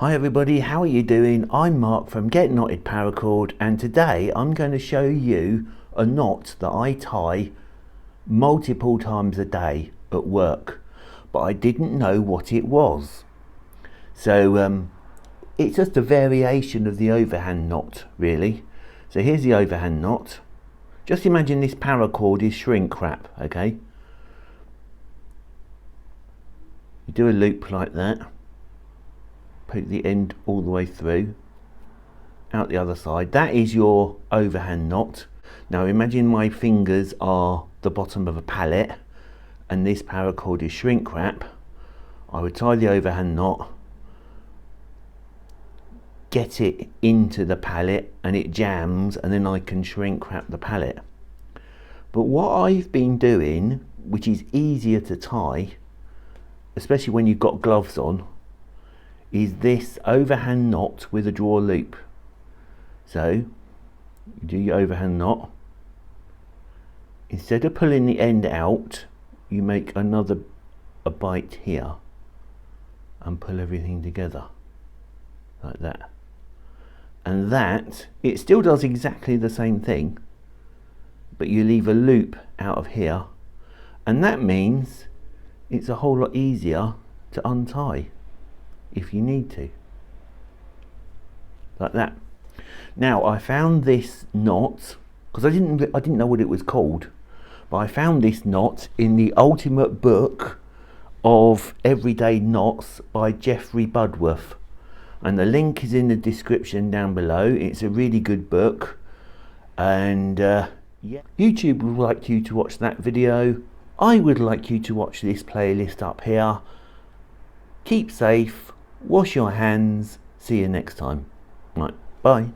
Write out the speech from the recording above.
Hi everybody, how are you doing? I'm Mark from Get Knotted Paracord, and today I'm going to show you a knot that I tie multiple times a day at work, but I didn't know what it was. So it's just a variation of the overhand knot, really. So here's the overhand knot. Just imagine this paracord is shrink wrap, okay? You do a loop like that. Put the end all the way through, out the other side. That is your overhand knot. Now imagine my fingers are the bottom of a pallet and this paracord is shrink wrap. I would tie the overhand knot, get it into the pallet and it jams, and then I can shrink wrap the pallet. But what I've been doing, which is easier to tie, especially when you've got gloves on, is this overhand knot with a draw loop. So you do your overhand knot. Instead of pulling the end out, you make a bite here and pull everything together like that. And that, it still does exactly the same thing, but you leave a loop out of here, and that means it's a whole lot easier to untie if you need to, like that. Now I found this knot because I didn't know what it was called, but I found this knot in the ultimate book of everyday knots by Jeffrey Budworth, and the link is in the description down below. It's a really good book, and yeah, YouTube would like you to watch that video. I would like you to watch this playlist up here. Keep safe, wash your hands, see you next time. Right, bye.